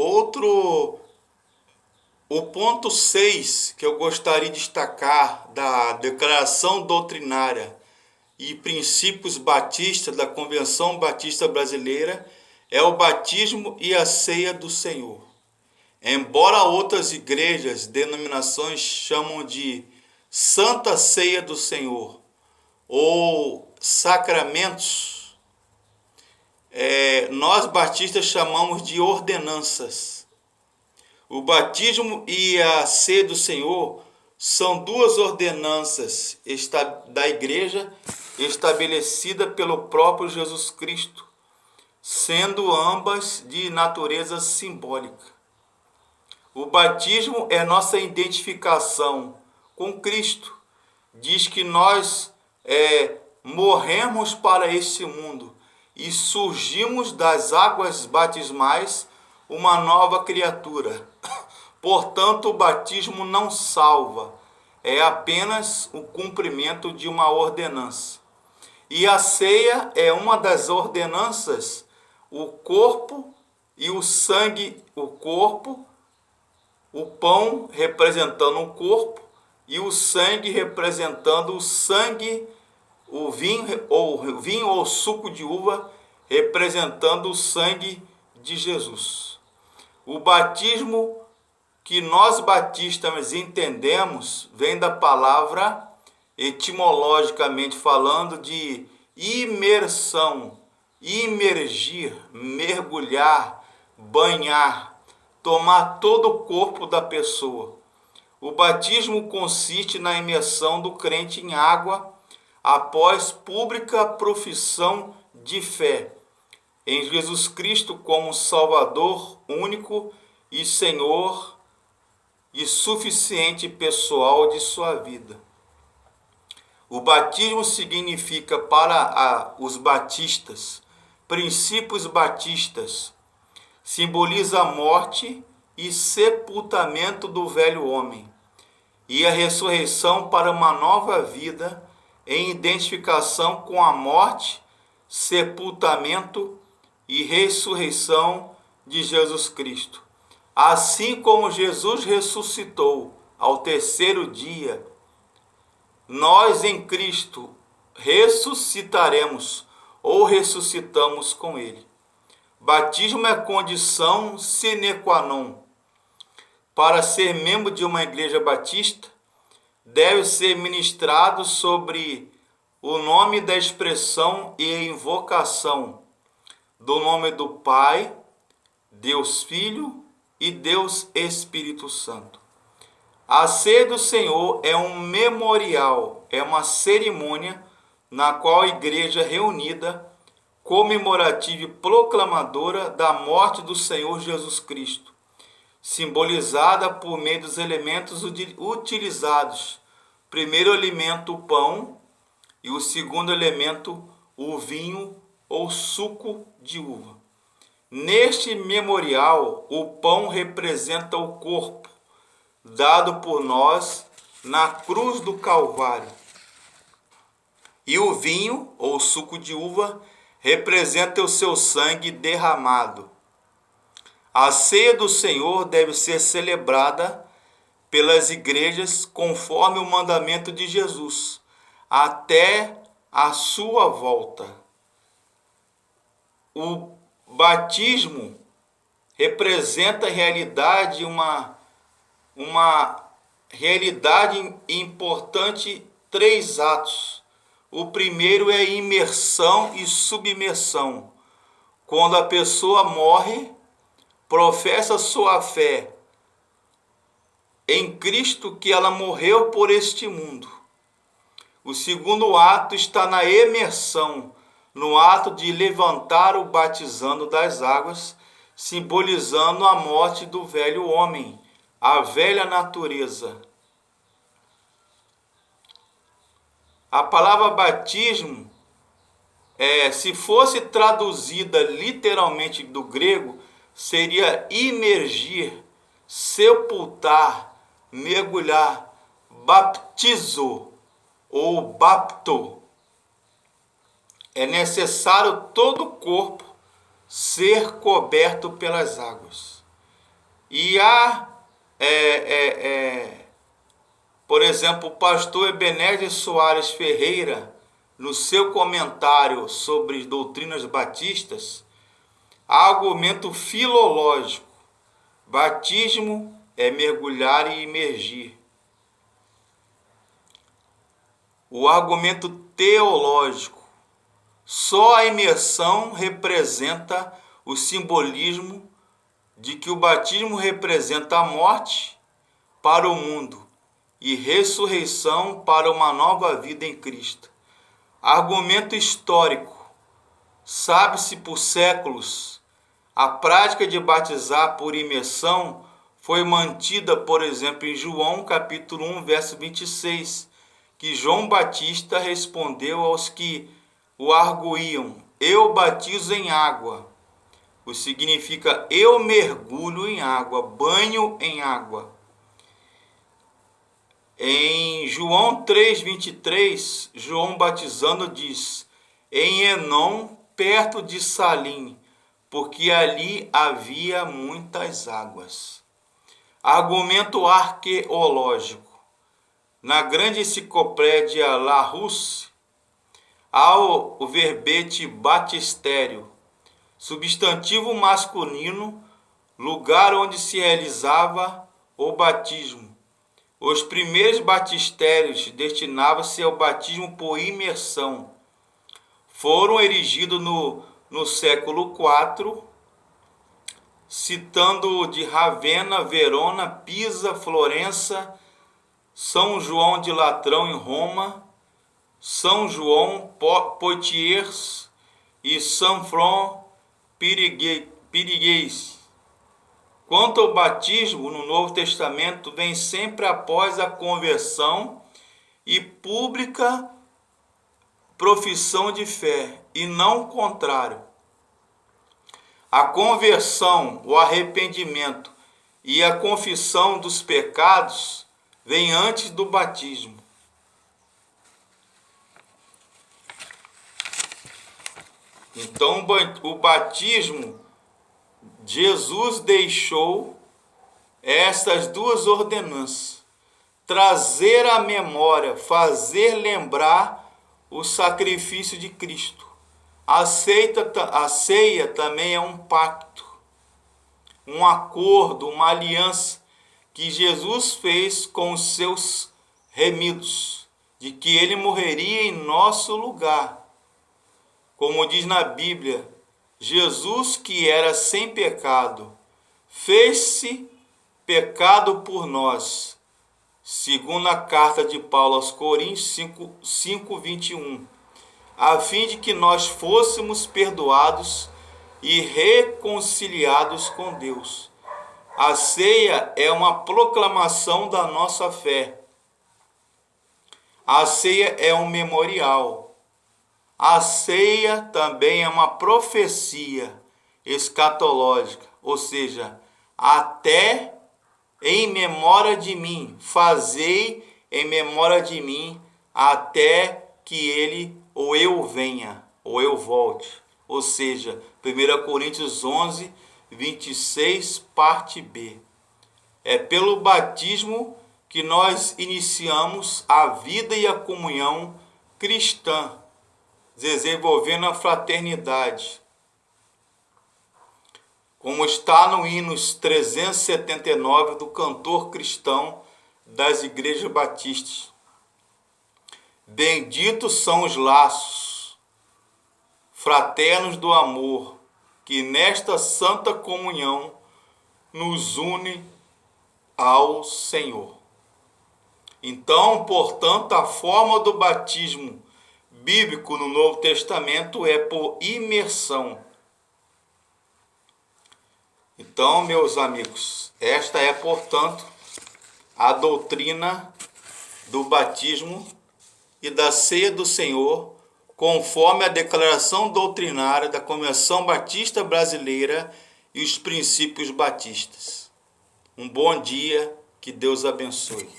Outro, o ponto 6 que eu gostaria de destacar da Declaração Doutrinária e Princípios Batistas da Convenção Batista Brasileira é o batismo e a ceia do Senhor. Embora outras igrejas, denominações chamam de Santa Ceia do Senhor ou sacramentos, nós batistas chamamos de ordenanças. O batismo e a ceia do Senhor são duas ordenanças da igreja estabelecida pelo próprio Jesus Cristo, sendo ambas de natureza simbólica. O batismo é nossa identificação com Cristo. Diz que nós morremos para este mundo e surgimos das águas batismais uma nova criatura. Portanto, o batismo não salva, é apenas o cumprimento de uma ordenança. E a ceia é uma das ordenanças, o corpo e o sangue, o corpo, o pão representando o corpo e o sangue representando o sangue, o vinho ou suco de uva representando o sangue de Jesus. O batismo que nós batistas entendemos vem da palavra, etimologicamente falando, de imersão, imergir, mergulhar, banhar, tomar todo o corpo da pessoa. O batismo consiste na imersão do crente em água após pública profissão de fé em Jesus Cristo como Salvador único e Senhor e suficiente pessoal de sua vida. O batismo significa para os batistas, princípios batistas, simboliza a morte e sepultamento do velho homem e a ressurreição para uma nova vida em identificação com a morte, sepultamento e ressurreição de Jesus Cristo. Assim como Jesus ressuscitou ao terceiro dia, nós em Cristo ressuscitaremos ou ressuscitamos com Ele. Batismo é condição sine qua non. Para ser membro de uma igreja batista, deve ser ministrado sobre o nome da expressão e a invocação do nome do Pai, Deus Filho e Deus Espírito Santo. A ceia do Senhor é um memorial, é uma cerimônia na qual a igreja reunida, comemorativa e proclamadora da morte do Senhor Jesus Cristo, simbolizada por meio dos elementos utilizados. Primeiro elemento, o pão, e o segundo elemento, o vinho ou suco de uva. Neste memorial, o pão representa o corpo dado por nós na cruz do Calvário. E o vinho, ou suco de uva, representa o seu sangue derramado. A ceia do Senhor deve ser celebrada pelas igrejas conforme o mandamento de Jesus, até a sua volta. O batismo representa a realidade, uma realidade importante, 3 atos. O primeiro é imersão e submersão. Quando a pessoa morre, professa sua fé em Cristo, que ela morreu por este mundo. O segundo ato está na imersão, no ato de levantar o batizando das águas, simbolizando a morte do velho homem, a velha natureza. A palavra batismo, se fosse traduzida literalmente do grego, seria imergir, sepultar, mergulhar, baptizo ou bapto. É necessário todo o corpo ser coberto pelas águas. E há, por exemplo, o pastor Ebenezer Soares Ferreira, no seu comentário sobre doutrinas batistas, há argumento filológico. Batismo é mergulhar e imergir. O argumento teológico. Só a imersão representa o simbolismo de que o batismo representa a morte para o mundo e ressurreição para uma nova vida em Cristo. Argumento histórico. Sabe-se por séculos, a prática de batizar por imersão foi mantida, por exemplo, em João capítulo 1, verso 26, que João Batista respondeu aos que o arguíam: eu batizo em água. O significa eu mergulho em água, banho em água. Em João 3,23, João batizando diz: em Enom, perto de Salim, porque ali havia muitas águas. Argumento arqueológico. Na grande enciclopédia Larousse, há o verbete batistério, substantivo masculino, lugar onde se realizava o batismo. Os primeiros batistérios destinavam-se ao batismo por imersão. Foram erigidos no século IV, citando de Ravenna, Verona, Pisa, Florença, São João de Latrão em Roma, São João Poitiers e São Front Piriguês. Quanto ao batismo no Novo Testamento, vem sempre após a conversão e pública profissão de fé, e não o contrário. A conversão, o arrependimento e a confissão dos pecados vem antes do batismo. Então, o batismo, Jesus deixou estas duas ordenanças: trazer à memória, fazer lembrar o sacrifício de Cristo. A ceia também é um pacto, um acordo, uma aliança que Jesus fez com os seus remidos, de que ele morreria em nosso lugar. Como diz na Bíblia, Jesus, que era sem pecado, fez-se pecado por nós, segundo a carta de Paulo aos Coríntios 5:21, a fim de que nós fôssemos perdoados e reconciliados com Deus. A ceia é uma proclamação da nossa fé. A ceia é um memorial. A ceia também é uma profecia escatológica, ou seja, até em memória de mim, fazei em memória de mim, até que ele ou eu venha, ou eu volte. Ou seja, 1 Coríntios 11, 26, parte B. É pelo batismo que nós iniciamos a vida e a comunhão cristã, desenvolvendo a fraternidade. Como está no Hinos 379 do cantor cristão das igrejas batistas. Benditos são os laços fraternos do amor, que nesta santa comunhão nos une ao Senhor. Então, portanto, a forma do batismo bíblico no Novo Testamento é por imersão. Então, meus amigos, esta é, portanto, a doutrina do batismo e da ceia do Senhor, conforme a declaração doutrinária da Convenção Batista Brasileira e os princípios batistas. Um bom dia, que Deus abençoe.